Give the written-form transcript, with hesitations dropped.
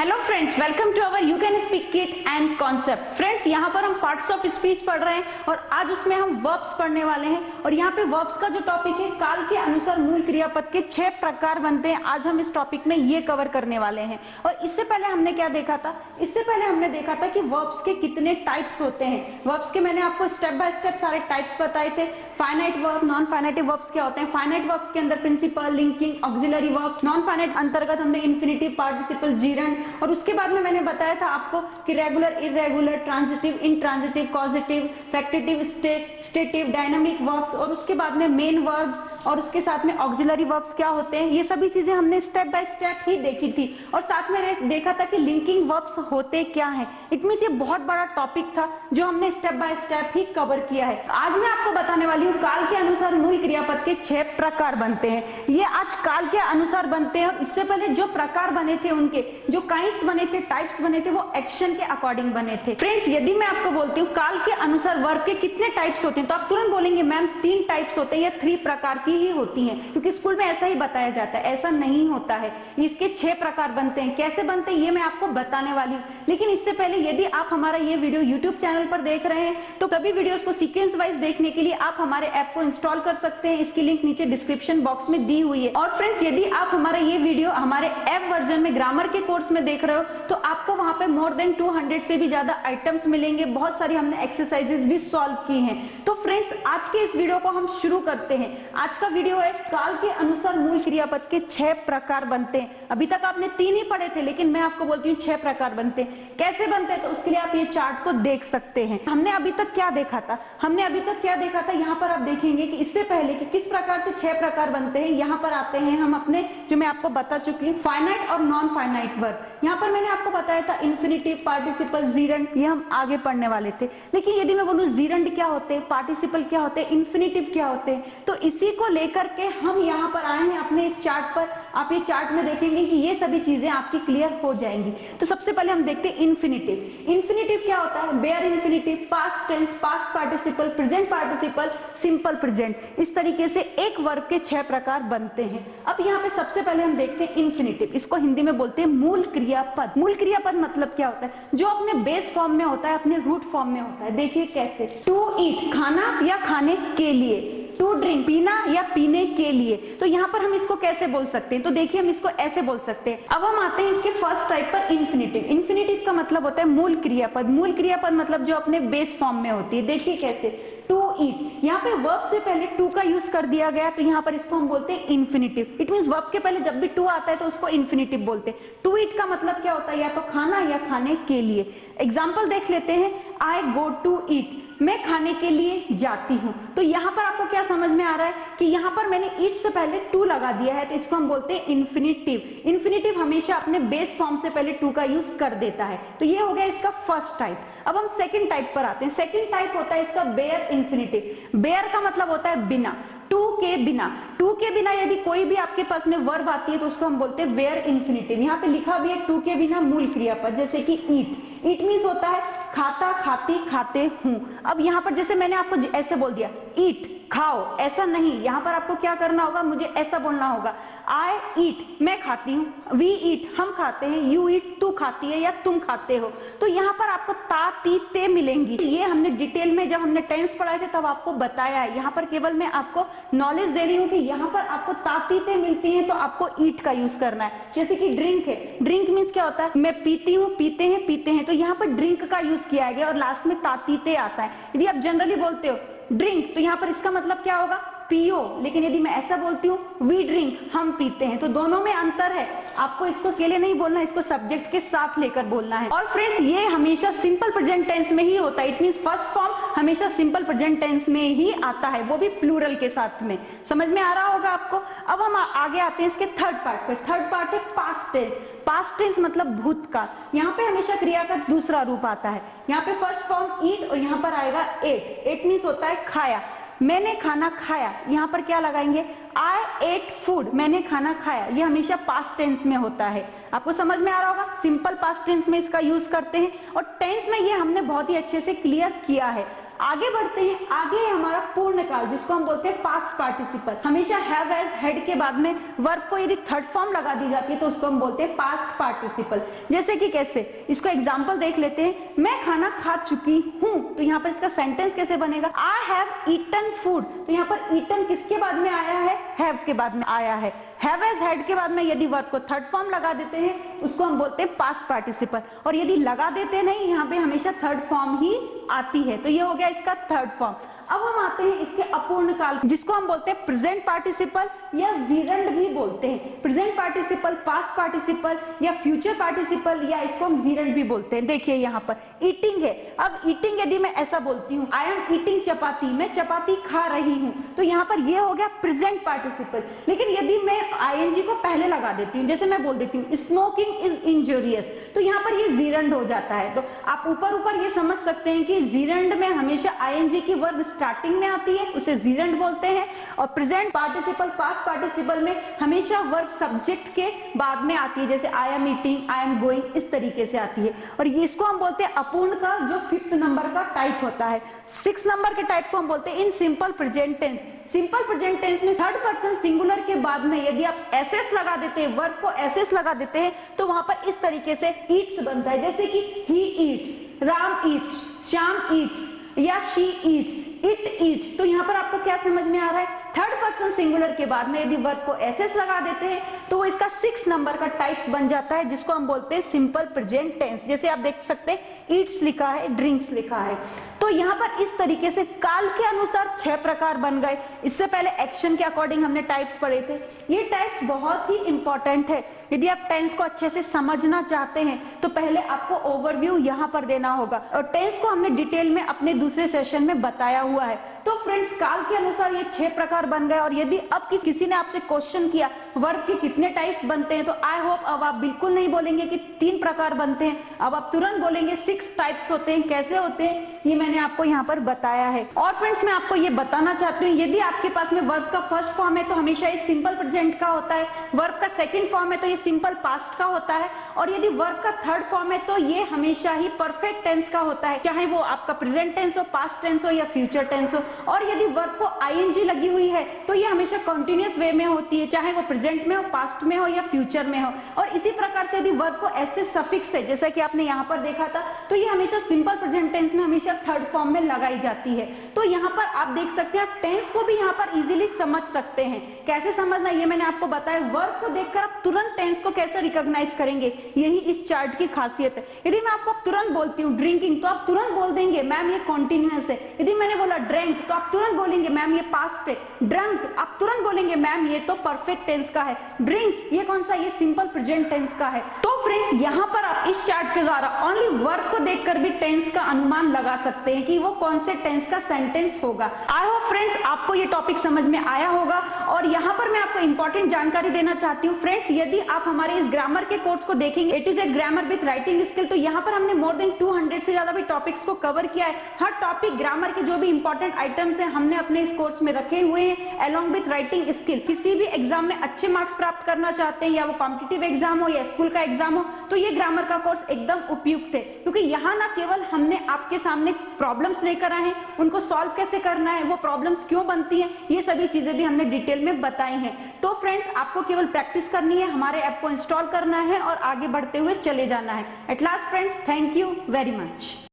Hello friends, welcome to our you can speak kit and concept. Friends, यहाँ पर हम parts of speech पढ़ रहे हैं और आज उसमें हम वर्ब्स पढ़ने वाले हैं। और यहाँ पे वर्ब्स का जो टॉपिक है, काल के अनुसार मूल क्रियापद के 6 प्रकार बनते हैं। आज हम इस टॉपिक में ये कवर करने वाले हैं। और इससे पहले हमने क्या देखा था? इससे पहले हमने देखा था कि वर्ब्स के कितने टाइप्स होते हैं। वर्ब्स के मैंने आपको स्टेप बाय स्टेप सारे टाइप्स बताए थे। Finite verb, non finite verbs क्या होते हैं। फाइनाइट वर्ब्स के अंदर principal, linking, auxiliary verb. Non finite अंतर्गत हमने इन्फिनिटिव, पार्टिसिपल, जीरंड। और उसके बाद में मैंने बताया था आपको कि regular, irregular, transitive, intransitive, causative, factitive, stative, dynamic verbs. और उसके बाद में मेन वर्ब और उसके साथ में ऑक्सिलरी वर्ब्स क्या होते हैं। ये सभी चीजें हमने स्टेप बाय स्टेप ही देखी थी। और साथ में देखा था कि लिंकिंग वर्ब्स होते क्या हैं। इट मींस ये बहुत बड़ा टॉपिक था जो हमने step by step he cover किया है। आज मैं आपको बताने वाली हूँ काल के अनुसार मूल क्रियापद के 6 प्रकार बनते हैं। ये आज काल के अनुसार बनते हैं। इससे पहले जो प्रकार बने थे, उनके जो काइंड्स बने थे, टाइप्स बने थे, वो एक्शन के अकॉर्डिंग बने थे। फ्रेंड्स, यदि मैं आपको बोलती हूँ काल के अनुसार वर्ब के कितने टाइप्स होते हैं, तो आप तुरंत बोलेंगे मैम 3 टाइप्स होते हैं या 3 प्रकार की ही होती हैं, क्योंकि स्कूल में ऐसा ही बताया जाता है। ऐसा नहीं होता है, इसके 6 प्रकार बनते हैं। कैसे बनते हैं ये मैं आपको बताने वाली हूँ। लेकिन इससे पहले यदि आप हमारा ये वीडियो यूट्यूब चैनल पर देख रहे हैं तो सभी वीडियोस को सीक्वेंस वाइज देखने के लिए आप हमारे ऐप को इंस्टॉल कर सकते हैं। इसकी लिंक नीचे डिस्क्रिप्शन बॉक्स में दी हुई है। और फ्रेंड्स, यदि आप हमारा ये वीडियो हमारे ऐप वर्जन में ग्रामर के कोर्स में देख रहे हो तो आपको वहां पे मोर देन 200 से भी ज्यादा आइटम्स मिलेंगे। बहुत सारी हमने एक्सरसाइजेस भी सॉल्व की हैं। तो फ्रेंड्स, आज के इस वीडियो को हम शुरू करते हैं। आज का वीडियो है काल के अनुसार मूल क्रियापद के 6 प्रकार बनते हैं। अभी तक आपने 3 ही पढ़े थे, लेकिन मैं आपको बोलती हूँ 6 प्रकार बनते हैं। कैसे बनते हैं तो उसके लिए आप ये चार्ट को देख सकते हैं। हमने अभी तक क्या देखा था? यहाँ पर आप देखेंगे कि इससे पहले कि किस प्रकार से 6 प्रकार बनते हैं, यहाँ पर आते हैं हम अपने, जो मैं आपको बता चुकी हूँ, फाइनाइट और नॉन फाइनाइट वर्ब। यहाँ पर मैंने आपको बताया था इन्फिनिटिव, पार्टिसिपल, जीरंड, ये हम आगे पढ़ने वाले थे। लेकिन यदि मैं बोलूँ जीरंड क्या होते हैं, पार्टिसिपल क्या होते हैं, इन्फिनिटिव क्या होते हैं, तो इसी को लेकर के हम यहाँ पर आए हैं अपने इस चार्ट पर। आप ये चार्ट में देखेंगे कि ये सभी चीजें आपकी क्लियर हो जाएंगी। तो सबसे पहले हम देखते हैं इन्फिनिटिव। इन्फिनिटिव क्या होता है? Bare infinitive, past tense, past participle, present participle, simple present. इस तरीके से एक वर्ब के 6 प्रकार बनते हैं। अब यहाँ पे सबसे पहले हम देखते हैं इन्फिनिटिव। इसको हिंदी में बोलते हैं मूल क्रियापद। मूल क्रियापद मतलब क्या होता है? जो अपने बेस फॉर्म में होता है, अपने रूट फॉर्म में होता है। देखिए कैसे। टू ईट, खाना या खाने के लिए। टू ड्रिंक, पीना या पीने के लिए। तो यहाँ पर हम इसको कैसे बोल सकते हैं? तो देखिए हम इसको ऐसे बोल सकते हैं। अब हम आते हैं इसके फर्स्ट टाइप पर, इन्फिनिटिव। इन्फिनिटिव का मतलब होता है मूल क्रियापद। मूल क्रियापद मतलब जो अपने बेस फॉर्म में होती है। देखिए कैसे। टू ईट, यहाँ पे वर्ब से पहले टू का यूज कर दिया गया, तो यहाँ पर इसको हम बोलते हैं इन्फिनिटिव। इट मींस वर्ब के पहले जब भी टू आता है तो उसको इन्फिनिटिव बोलते हैं। टू ईट का मतलब क्या होता है? या तो खाना या खाने के लिए। एग्जाम्पल देख लेते हैं। आई गो टू ईट, मैं खाने के लिए जाती हूँ। तो यहाँ पर आपको क्या समझ में आ रहा है कि यहाँ पर मैंने ईट से पहले टू लगा दिया है, तो इसको हम बोलते हैं इन्फिनिटिव। इन्फिनिटिव हमेशा अपने बेस फॉर्म से पहले टू का यूज कर देता है। तो ये हो गया इसका फर्स्ट टाइप। अब हम सेकंड टाइप पर आते हैं। सेकंड टाइप होता है इसका बेयर इन्फिनिटिव। बेयर का मतलब होता है बिना, टू के बिना। टू के बिना यदि कोई भी आपके पास में वर्ब आती है तो उसको हम बोलते हैं बेयर इन्फिनिटिव। यहाँ पे लिखा भी है टू के बिना मूल क्रियापद, जैसे कि ईट। ईट मीन्स होता है खाता, खाती, खाते हूं। अब यहाँ पर जैसे मैंने आपको ऐसे बोल दिया, ईट, खाओ, ऐसा नहीं। यहाँ पर आपको क्या करना होगा? मुझे ऐसा बोलना होगा, आई ईट, मैं खाती हूँ, वी ईट, हम खाते हैं, यू ईट, तू खाती है या तुम खाते हो। तो यहाँ पर आपको ता, ती, ते मिलेंगी। ये हमने डिटेल में जब हमने टेंस पढ़ाए थे तब आपको बताया है। यहाँ पर केवल मैं आपको नॉलेज दे रही हूँ कि यहाँ पर आपको ता, ती, ते मिलती है तो आपको ईट का यूज करना है। जैसे कि ड्रिंक है। ड्रिंक मीन्स क्या होता है? मैं पीती हूँ, पीते हैं, पीते हैं। तो यहाँ पर ड्रिंक का यूज किया गया और लास्ट में ता, ती, ते आता है। यदि आप जनरली बोलते हो ड्रिंक, तो यहाँ पर इसका मतलब क्या होगा? पियो। लेकिन यदि मैं ऐसा बोलती हूँ वी ड्रिंक, हम पीते हैं, तो दोनों में अंतर है। आपको इसको अकेले नहीं बोलना, इसको सब्जेक्ट के साथ लेकर बोलना है। और फ्रेंड्स, ये हमेशा सिंपल प्रेजेंट टेंस में ही होता है। इट मींस फर्स्ट फॉर्म हमेशा सिंपल प्रेजेंट टेंस में ही आता है, वो भी प्लूरल के साथ में। समझ में आ रहा होगा आपको। अब हम आगे आते हैं इसके थर्ड पार्ट पे। थर्ड पार्ट है पास्ट टेंस। पास्ट टेंस मतलब भूतकाल। यहाँ पे हमेशा क्रिया का दूसरा रूप आता है। यहाँ पे फर्स्ट फॉर्म ईट और यहाँ पर आएगा एट। एट मीन्स होता है खाया। मैंने खाना खाया, यहाँ पर क्या लगाएंगे? आई एट फूड, मैंने खाना खाया। ये हमेशा पास्ट टेंस में होता है। आपको समझ में आ रहा होगा। सिंपल पास्ट टेंस में इसका यूज करते हैं और टेंस में ये हमने बहुत ही अच्छे से क्लियर किया है। आगे बढ़ते हैं, आगे है हमारा पूर्ण काल जिसको हम बोलते हैं पास्ट पार्टिसिपल। हमेशा हैव एज हेड के बाद में वर्ब को यदि थर्ड फॉर्म लगा दी जाती है तो उसको हम बोलते हैं पास्ट पार्टिसिपल। जैसे कि कैसे, इसको एग्जांपल देख लेते हैं, मैं खाना खा चुकी हूं, तो यहाँ पर इसका सेंटेंस कैसे बनेगा, आई हैव ईटन फूड। तो यहाँ पर ईटन किसके बाद में आया है, हैव के बाद में आया है। हैव एज हेड के बाद में यदि वर्ब को थर्ड फॉर्म लगा देते हैं उसको हम बोलते हैं पास्ट पार्टिसिपल, और यदि लगा देते नहीं यहाँ पे हमेशा थर्ड फॉर्म ही आती है। तो ये हो गया इसका थर्ड फॉर्म। अब हम आते हैं इसके अपूर्ण काल जिसको हम बोलते हैं प्रेजेंट पार्टिसिपल या जीरंड भी बोलते हैं। प्रेजेंट पार्टिसिपल, पास्ट पार्टिसिपल या फ्यूचर पार्टिसिपल या इसको हम जीरंड भी बोलते हैं। देखिए यहाँ पर ईटिंग है, अब ईटिंग यदि मैं ऐसा बोलती हूँ आई एम ईटिंग चपाती, मैं चपाती खा रही हूँ, तो यहाँ पर ये हो गया प्रेजेंट पार्टिसिपल। लेकिन यदि मैं आईएनजी को पहले लगा देती हूँ, जैसे मैं बोल देती हूँ स्मोकिंग इज इंजूरियस, तो यहाँ पर ये जीरंड हो जाता है। तो आप ऊपर ऊपर ये समझ सकते हैं कि जीरंड में हमेशा आईएनजी की वर्ब स्टार्टिंग में आती है, उसे जीरंड बोलते हैं, और प्रेजेंट पार्टिसिपल, पास्ट पार्टिसिपल में हमेशा वर्ब सब्जेक्ट के बाद में आती है, जैसे I am eating, I am going, इस तरीके से आती है। और इसको हम बोलते हैं अपूर्ण का जो 5th नंबर का टाइप होता है। 6 नंबर के टाइप को हम बोलते हैं in simple present tense. Simple present tense में थर्ड पर्सन सिंगुलर के बाद में यदि आप एसएस लगा देते हैं, वर्ब को एसएस लगा देते हैं, तो वहां पर इस तरीके से ईट्स बनता है, जैसे कि he eats, Ram Yeats, Shyam Yeats या शी ईट्स, इट ईट्स। तो यहाँ पर आपको क्या समझ में आ रहा है, थर्ड पर्सन सिंगुलर के बाद में यदि वर्ब को एसएस लगा देते हैं तो वो इसका 6 नंबर का टाइप्स बन जाता है, जिसको हम बोलते हैं सिंपल प्रेजेंट टेंस। जैसे आप देख सकते हैं ईट्स लिखा है, ड्रिंक्स लिखा है। तो यहाँ पर इस तरीके से काल के अनुसार 6 प्रकार बन गए। इससे पहले एक्शन के अकॉर्डिंग हमने टाइप्स पढ़े थे। ये टाइप्स बहुत ही इंपॉर्टेंट है। यदि आप टेंस को अच्छे से समझना चाहते हैं तो पहले आपको ओवरव्यू यहाँ पर देना होगा, और टेंस को हमने डिटेल में अपने दूसरे सेशन में बताया हुआ है। तो फ्रेंड्स काल के अनुसार ये 6 प्रकार बन गए। और यदि अब किसी ने आपसे क्वेश्चन किया वर्ब के कितने टाइप्स बनते हैं, तो आई होप अब आप बिल्कुल नहीं बोलेंगे कि 3 प्रकार बनते हैं, अब आप तुरंत बोलेंगे 6 टाइप्स होते हैं। कैसे होते हैं ये मैंने आपको यहाँ पर बताया है। और फ्रेंड्स मैं आपको ये बताना चाहती हूँ, यदि आपके पास में वर्ब का फर्स्ट फॉर्म है तो हमेशा ये सिंपल प्रेजेंट का होता है, वर्ब का सेकंड फॉर्म है तो ये सिंपल पास्ट का होता है, और यदि वर्ब का थर्ड फॉर्म है तो ये हमेशा ही परफेक्ट टेंस का होता है, चाहे वो आपका प्रेजेंट टेंस हो, पास्ट टेंस हो या फ्यूचर टेंस हो। और यदि वर्ब को आईएनजी लगी हुई है तो ये हमेशा कंटिन्यूअस वे में होती है, चाहे वो प्रेजेंट में हो, पास्ट में हो या फ्यूचर में हो। और इसी प्रकार से यदि वर्ब को ऐसे सफिक्स है, जैसा कि आपने यहाँ पर देखा था, तो ये हमेशा सिंपल प्रेजेंट टेंस में हमेशा थर्ड फॉर्म में लगाई जाती है। तो यहाँ पर आप देख सकते हैं, आप टेंस को भी यहाँ पर इजीली समझ सकते हैं। कैसे समझना ये मैंने आपको बताया। वर्ब को देखकर आप तुरंत टेंस को कैसे रिकॉग्नाइज करेंगे, यही इस चार्ट की खासियत है। यदि मैं आपको तुरंत बोलती हूँ ड्रिंकिंग, तो आप तुरंत बोल देंगे मैम ये कॉन्टिन्यूअस है। यदि मैंने बोला ड्रैंक, तो आप तुरंत बोलेंगे मैम ये पास्ट है। ड्रंक, आप तुरंत बोलेंगे मैम ये तो परफेक्ट टेंस का है। ड्रिंक्स, ये कौन सा, ये सिंपल प्रेजेंट टेंस का है। तो फ्रेंड्स यहाँ पर आप इस चार्ट के द्वारा ओनली वर्ब को देखकर भी टेंस का अनुमान लगा सकते हैं कि वो कौन से टेंस का सेंटेंस होगा। आई होप फ्रेंड्स आपको ये टॉपिक समझ में आया होगा। और यहाँ पर मैं आपको इंपॉर्टेंट जानकारी देना चाहती हूँ फ्रेंड्स, यदि आप हमारे इस ग्रामर के कोर्स को देखेंगे A to Z grammar with writing skill, तो यहाँ पर हमने मोर देन 200 से ज्यादा भी टॉपिक्स को कवर किया है। हर टॉपिक ग्रामर के जो भी इंपॉर्टेंट आइटम्स है हमने अपने इस कोर्स में रखे हुए हैं अलोंग विद राइटिंग स्किल। किसी भी एग्जाम में अच्छे मार्क्स प्राप्त करना चाहते हैं, या वो कॉम्पिटिटिव एग्जाम हो या स्कूल का एग्जाम हो, तो ये ग्रामर का कोर्स एकदम उपयुक्त है। क्योंकि यहाँ ना केवल हमने आपके सामने प्रॉब्लम्स लेकर आए हैं, उनको सॉल्व कैसे करना है, वो प्रॉब्लम्स क्यों बनती हैं, ये सभी चीजें भी हमने डिटेल में बताई हैं। तो फ्रेंड्स आपको केवल प्रैक्टिस करनी है, हमारे ऐप को इंस्टॉल करना है और आगे बढ़ते हुए चले जाना है। At last friends, thank you very much.